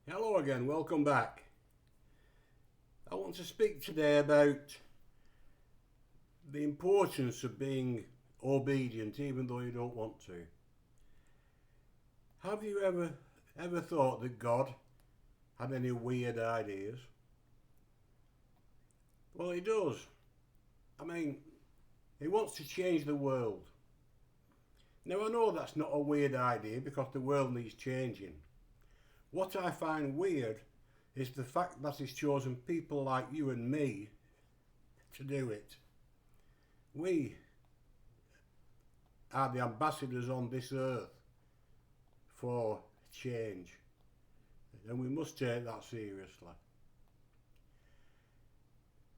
Hello again, welcome back. I want to speak today about the importance of being obedient even though you don't want to. Have you ever thought that God had any weird ideas? Well, he does. I mean, he wants to change the world. Now I know that's not a weird idea because the world needs changing. What I find weird is the fact that he's chosen people like you and me to do it. We are the ambassadors on this earth for change, and we must take that seriously.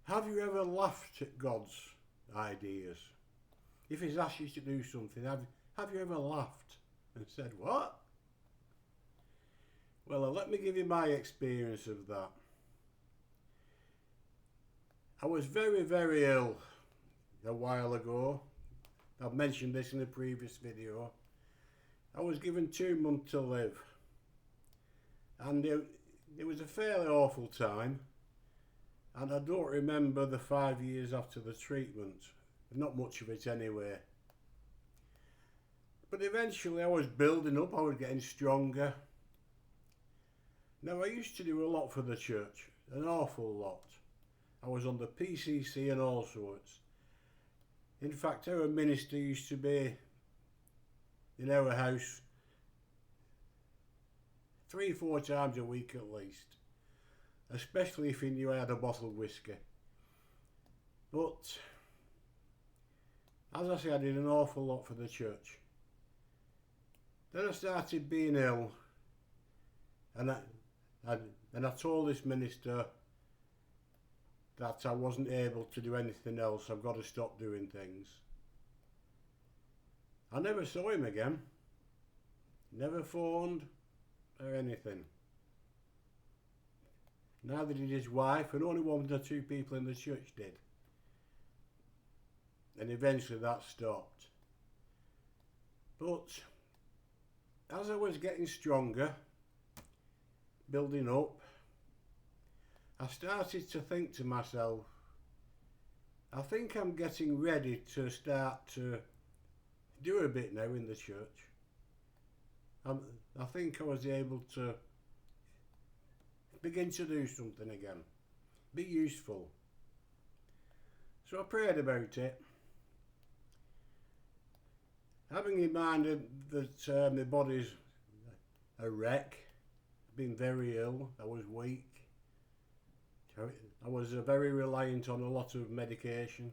Have you ever laughed at God's ideas? If he's asked you to do something, have you ever laughed and said, "What?" Well, let me give you my experience of that. I was very ill a while ago. I've mentioned this in a previous video. I was given 2 months to live, and it was a fairly awful time, and I don't remember the 5 years after the treatment. Not much of it anyway. But eventually I was building up, I was getting stronger. Now I used to do a lot for the church, an awful lot. I was on the PCC and all sorts. In fact, our minister used to be in our house 3-4 times a week at least, especially if he knew I had a bottle of whiskey. But as I say, I did an awful lot for the church. Then I started being ill, and I told this minister that I wasn't able to do anything else. I've got to stop doing things. I never saw him again. Never phoned or anything. Neither did his wife, and only one or two people in the church did. And eventually that stopped. But as I was getting stronger, building up, I started to think to myself, I think I'm getting ready to start to do a bit now in the church. I think I was able to begin to do something again, be useful. So I prayed about it, having in mind that my body's a wreck. I've been very ill, I was weak. I was very reliant on a lot of medication.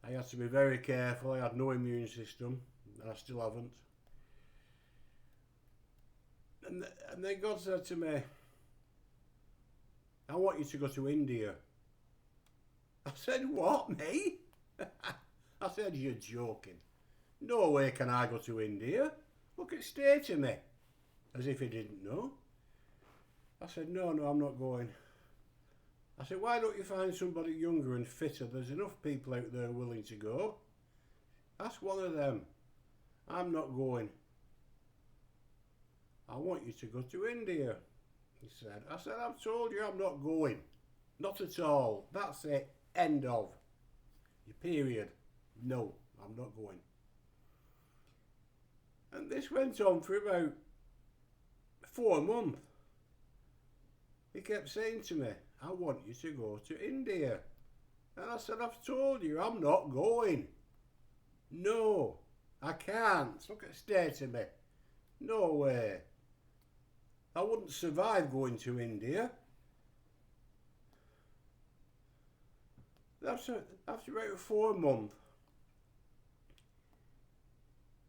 I had to be very careful. I had no immune system, and I still haven't. And then God said to me, "I want you to go to India." I said, "What, me?" I said, "You're joking. No way can I go to India. Look at state of me." As if he didn't know. I said, no, I'm not going. I said, "Why don't you find somebody younger and fitter? There's enough people out there willing to go. Ask one of them." "I'm not going." "I want you to go to India," he said. I said, "I've told you I'm not going. Not at all. That's it. End of. Period. No, I'm not going." And this went on for about 4 months. He kept saying to me, "I want you to go to India." And I said, "I've told you I'm not going. No, I can't. Look at the state of me. No way. I wouldn't survive going to India." After about 4 months,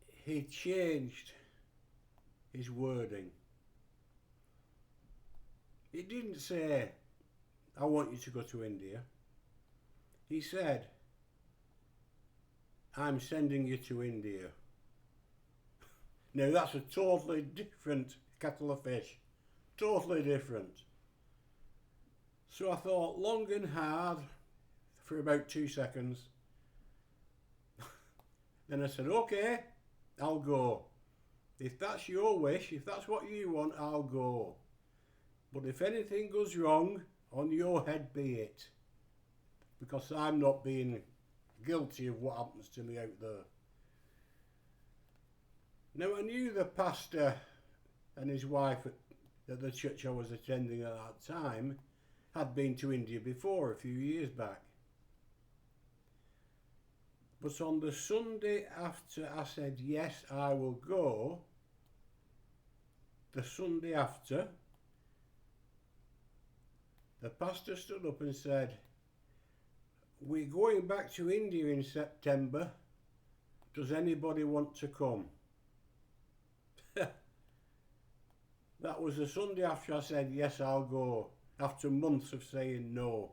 he changed his wording. He didn't say, "I want you to go to India." He said, "I'm sending you to India." Now that's a totally different kettle of fish. Totally different. So I thought long and hard for about 2 seconds. Then I said, "Okay, I'll go." If that's your wish, if that's what you want, I'll go. But if anything goes wrong, on your head be it. Because I'm not being guilty of what happens to me out there. Now, I knew the pastor and his wife at the church I was attending at that time had been to India before, a few years back. But on the Sunday after I said, yes, I will go, the Sunday after, the pastor stood up and said, we're going back to India in September. Does anybody want to come? That was the Sunday after I said, yes, I'll go, after months of saying no.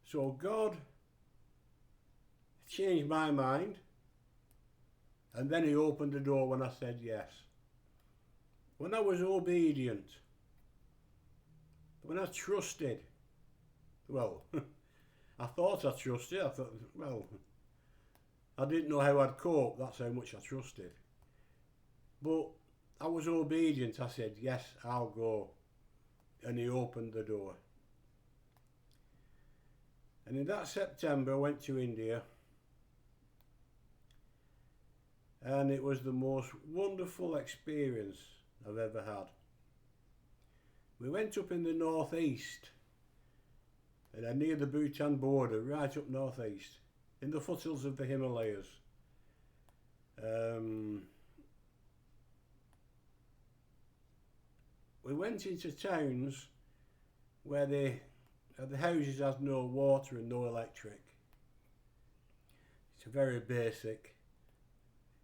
So God changed my mind, and then he opened the door when I said yes. When I was obedient, when I trusted, well, I thought I trusted, I thought, well, I didn't know how I'd cope, that's how much I trusted. But I was obedient, I said, yes, I'll go. And he opened the door. And in that September I went to India, and it was the most wonderful experience I've ever had. We went up in the northeast, and near the Bhutan border, right up northeast, in the foothills of the Himalayas. We went into towns where the houses had no water and no electric. It's very basic.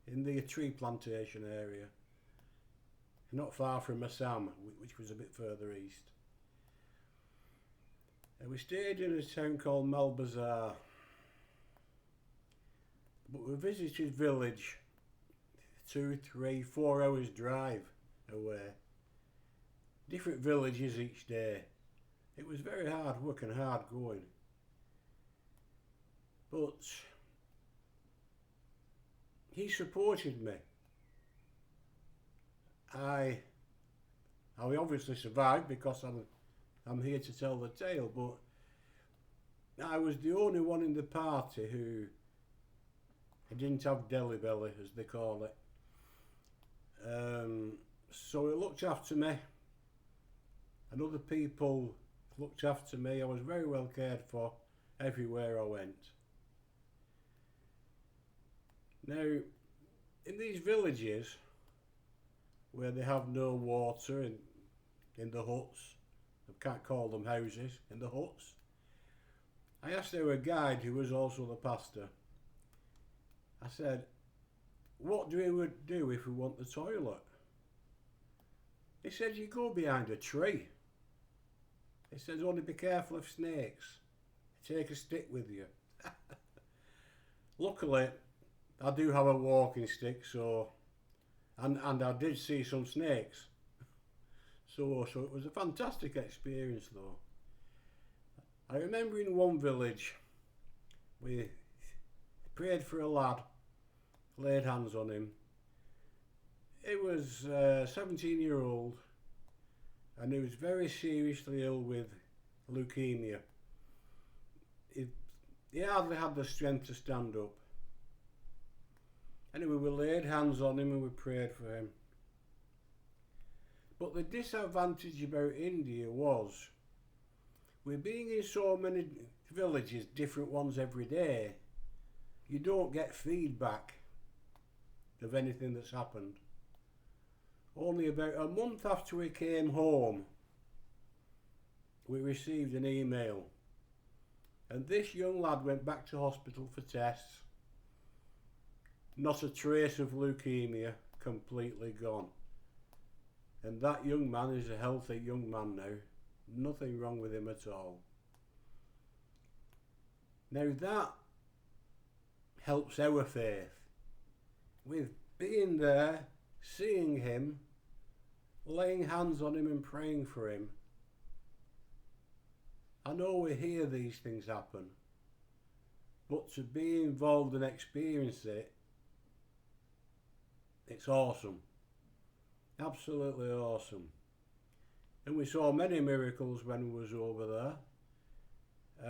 In the tree plantation area, not far from Assam, which was a bit further east. And we stayed in a town called Malbazar. But we visited a village 2, 3, 4 hours drive away. Different villages each day. It was very hard work and hard going. But he supported me. I obviously survived because I'm here to tell the tale, but I was the only one in the party who didn't have Delhi belly, as they call it. So he looked after me, and other people looked after me. I was very well cared for everywhere I went. Now, in these villages where they have no water in the huts, I can't call them houses, in the huts, I asked our guide, who was also the pastor, I said, what do we do if we want the toilet? He said, you go behind a tree. He says, only be careful of snakes. Take a stick with you. Luckily, I do have a walking stick, so, and I did see some snakes. So it was a fantastic experience though. I remember in one village, we prayed for a lad, laid hands on him. He was 17-year-old, and he was very seriously ill with leukemia. He hardly had the strength to stand up. Anyway, we laid hands on him and we prayed for him. But the disadvantage about India was, with being in so many villages, different ones every day, you don't get feedback of anything that's happened. Only about a month after we came home, we received an email, and this young lad went back to hospital for tests. Not a trace of leukemia, completely gone. And that young man is a healthy young man now. Nothing wrong with him at all. Now that helps our faith. With being there, seeing him, laying hands on him and praying for him. I know we hear these things happen, but to be involved and experience it, It's awesome. Absolutely awesome. And we saw many miracles when we was over there.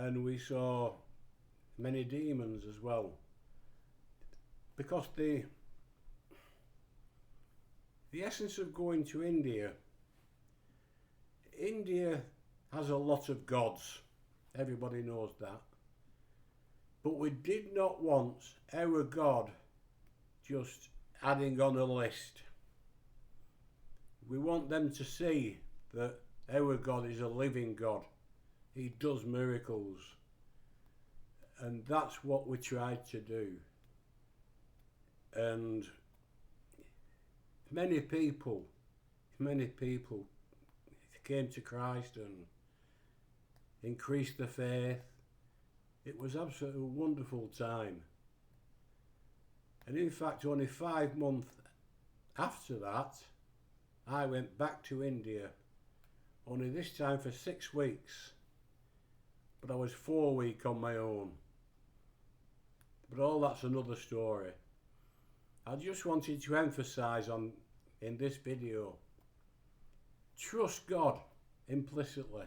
And we saw many demons as well. Because the essence of going to India has a lot of gods. Everybody knows that. But we did not want our God just adding on a list. We want them to see that our God is a living God. He does miracles. And that's what we tried to do. And many people came to Christ and increased their faith. It was absolutely a wonderful time. And in fact, only 5 months after that, I went back to India, only this time for 6 weeks. But I was 4 weeks on my own. But all that's another story. I just wanted to emphasise in this video, trust God implicitly.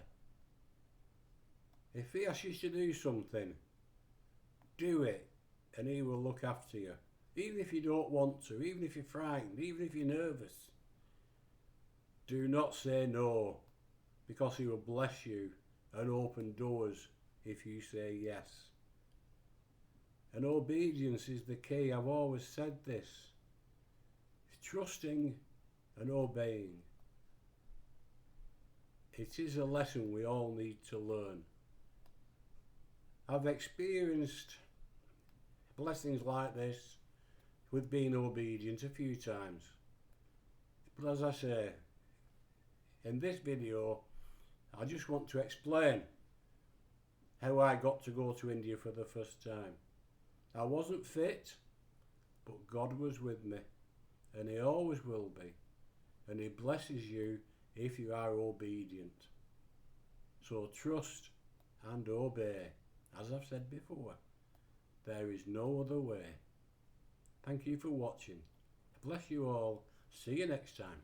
If He asks you to do something, do it and He will look after you. Even if you don't want to, even if you're frightened, even if you're nervous. Do not say no, because He will bless you and open doors if you say yes. And obedience is the key. I've always said this. Trusting and obeying. It is a lesson we all need to learn. I've experienced blessings like this with being obedient a few times. But as I say, in this video, I just want to explain how I got to go to India for the first time. I wasn't fit, but God was with me, and He always will be, and He blesses you if you are obedient. So trust and obey. As I've said before, there is no other way. Thank you for watching. Bless you all. See you next time.